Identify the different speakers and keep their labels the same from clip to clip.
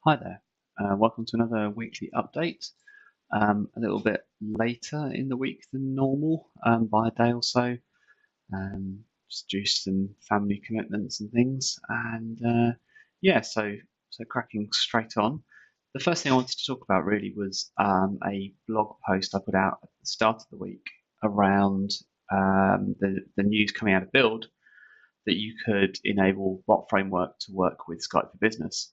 Speaker 1: Hi there. Welcome to another weekly update. A little bit later in the week than normal, by a day or so. Just due to some family commitments and things. And yeah, so cracking straight on. The first thing I wanted to talk about really was a blog post I put out at the start of the week around the news coming out of Build that you could enable bot framework to work with Skype for Business.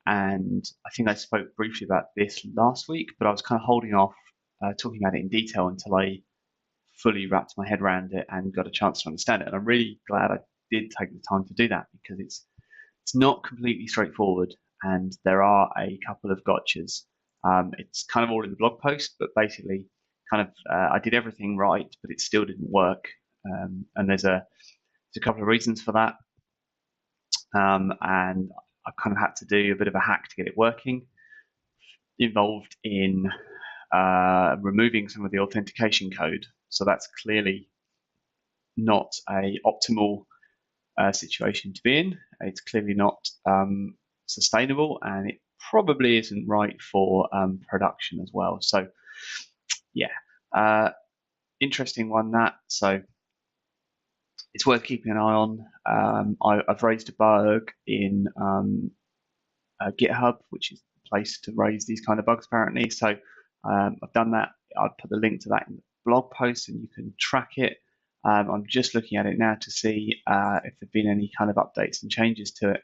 Speaker 1: And I think I spoke briefly about this last week, but I was kind of holding off talking about it in detail until I fully wrapped my head around it and got a chance to understand it. And I'm really glad I did take the time to do that because it's not completely straightforward, and there are a couple of gotchas. It's kind of all in the blog post, but basically, I did everything right, but it still didn't work. And there's a couple of reasons for that. And I kind of had to do a bit of a hack to get it working, involved in removing some of the authentication code. So that's clearly not a optimal situation to be in. It's clearly not sustainable, and it probably isn't right for production as well. So yeah, interesting one that. So it's worth keeping an eye on. I've raised a bug in GitHub, which is the place to raise these kind of bugs apparently. So I've done that. I'll put the link to that in the blog post and you can track it. I'm just looking at it now to see if there've been any kind of updates and changes to it.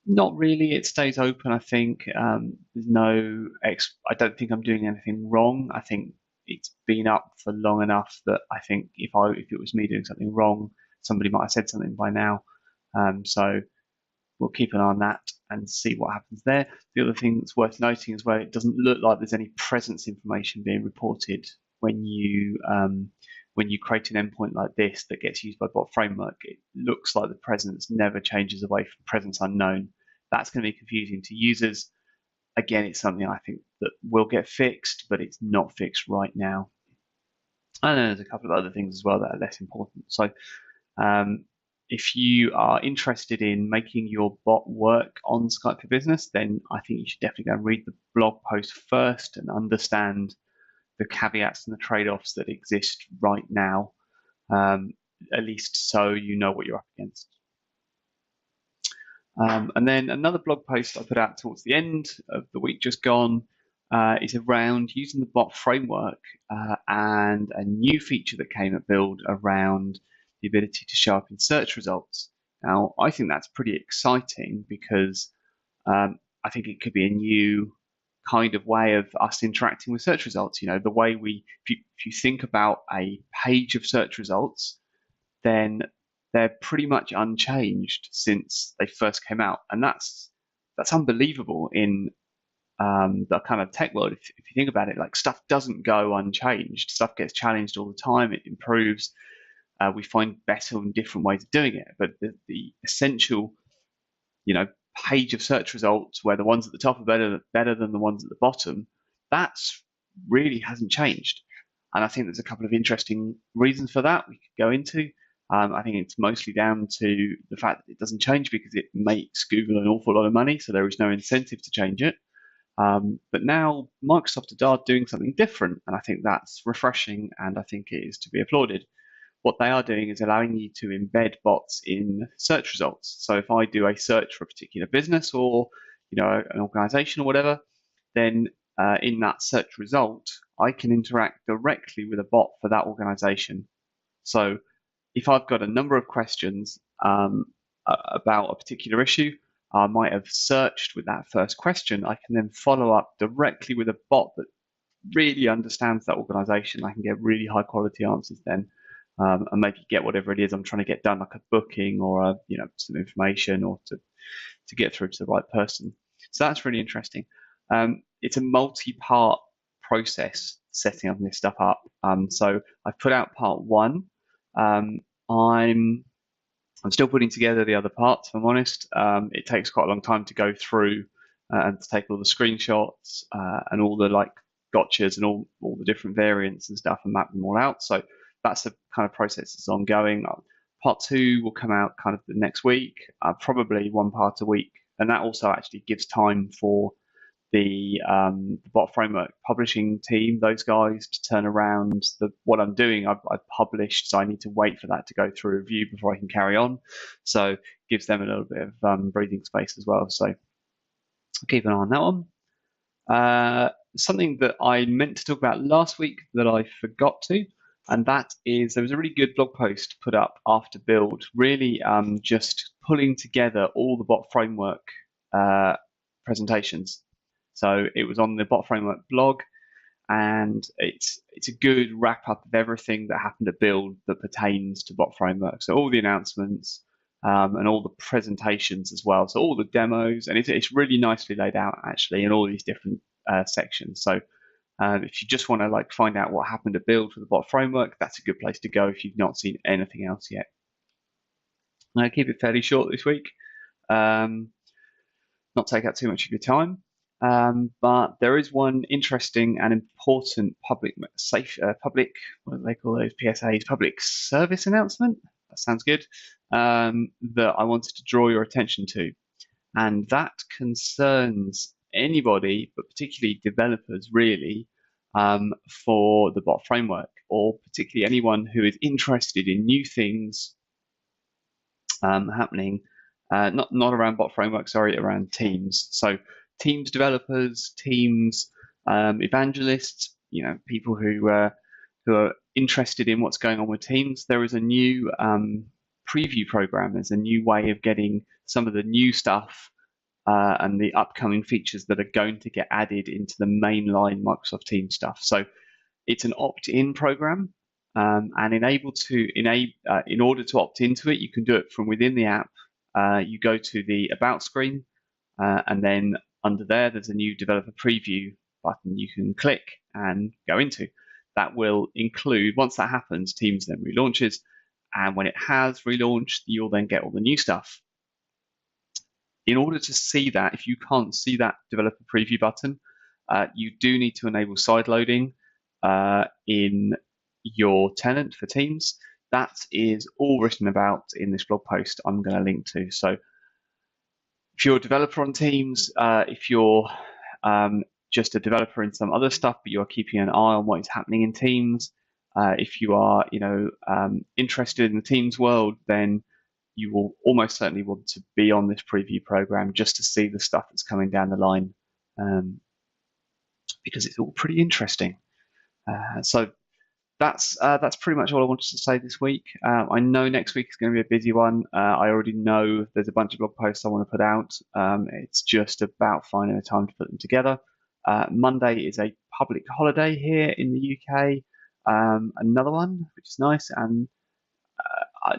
Speaker 1: Not really. It stays open, I think. There's no I don't think I'm doing anything wrong. I think it's been up for long enough that I think if it was me doing something wrong, somebody might have said something by now. So we'll keep an eye on that and see what happens there. The other thing that's worth noting as well, it doesn't look like there's any presence information being reported when you create an endpoint like this that gets used by bot framework. It looks like the presence never changes away from presence unknown. That's going to be confusing to users. Again, it's something I think that will get fixed, but it's not fixed right now. And then there's a couple of other things as well that are less important. So if you are interested in making your bot work on Skype for Business, then I think you should definitely go and read the blog post first and understand the caveats and the trade-offs that exist right now, at least so you know what you're up against. And then another blog post I put out towards the end of the week just gone is around using the bot framework and a new feature that came at Build around the ability to show up in search results. Now, I think that's pretty exciting because I think it could be a new kind of way of us interacting with search results. You know, the way if you think about a page of search results, then they're pretty much unchanged since they first came out, and that's unbelievable in the kind of tech world. If you think about it, like stuff doesn't go unchanged. Stuff gets challenged all the time. It improves. We find better and different ways of doing it. But the essential, page of search results where the ones at the top are better than the ones at the bottom, that's really hasn't changed. And I think there's a couple of interesting reasons for that we could go into. I think it's mostly down to the fact that it doesn't change because it makes Google an awful lot of money, so there is no incentive to change it. But now Microsoft are doing something different, and I think that's refreshing, and I think it is to be applauded. What they are doing is allowing you to embed bots in search results. So if I do a search for a particular business or an organization or whatever, then in that search result, I can interact directly with a bot for that organization. So if I've got a number of questions about a particular issue, I might have searched with that first question. I can then follow up directly with a bot that really understands that organization. I can get really high quality answers then, and maybe get whatever it is I'm trying to get done, like a booking or some information, or to get through to the right person. So that's really interesting. It's a multi-part process setting up this stuff up. So I've put out part one. I'm still putting together the other parts, if I'm honest. It takes quite a long time to go through and to take all the screenshots and all the gotchas and all the different variants and stuff and map them all out. So that's the kind of process that's ongoing. Part two will come out kind of the next week, probably one part a week and that also actually gives time for the bot framework publishing team, those guys, to turn around what I'm doing. I've published, so I need to wait for that to go through review before I can carry on. So gives them a little bit of breathing space as well. So keep an eye on that one. Something that I meant to talk about last week that I forgot to, and that is there was a really good blog post put up after build, really just pulling together all the bot framework presentations. So it was on the bot framework blog, and it's a good wrap up of everything that happened at build that pertains to bot framework. So all the announcements and all the presentations as well. So all the demos, and it's really nicely laid out actually in all these different sections. So if you just want to like find out what happened at build for the bot framework, that's a good place to go if you've not seen anything else yet. I'm going to keep it fairly short this week, not take up too much of your time. But there is one interesting and important public, what do they call those PSAs? Public service announcement. That sounds good. That I wanted to draw your attention to, and that concerns anybody, but particularly developers, really, for the bot framework, or particularly anyone who is interested in new things happening. Not around bot framework, sorry, around teams. So teams developers, teams evangelists, people who are interested in what's going on with teams. There is a new preview program. There's a new way of getting some of the new stuff and the upcoming features that are going to get added into the mainline Microsoft Teams stuff. So it's an opt-in program, and in order to opt into it, you can do it from within the app. You go to the About screen, and then under there's a new developer preview button you can click and go into. That will include, once that happens, Teams then relaunches, and when it has relaunched, you'll then get all the new stuff. In order to see that, if you can't see that developer preview button, you do need to enable sideloading in your tenant for Teams. That is all written about in this blog post I'm going to link to. So if you're a developer on Teams, if you're just a developer in some other stuff, but you are keeping an eye on what is happening in Teams, if you are interested in the Teams world, then you will almost certainly want to be on this preview program just to see the stuff that's coming down the line, because it's all pretty interesting. So that's pretty much all I wanted to say this week. I know next week is going to be a busy one. I already know there's a bunch of blog posts I want to put out. It's just about finding the time to put them together. Monday is a public holiday here in the UK. Another one, which is nice, and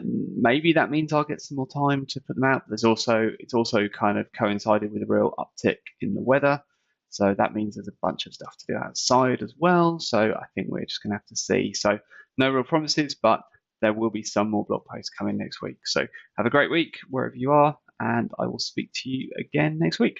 Speaker 1: maybe that means I'll get some more time to put them out. It's also kind of coincided with a real uptick in the weather, so that means there's a bunch of stuff to do outside as well. So I think we're just going to have to see. So no real promises, but there will be some more blog posts coming next week. So have a great week wherever you are, and I will speak to you again next week.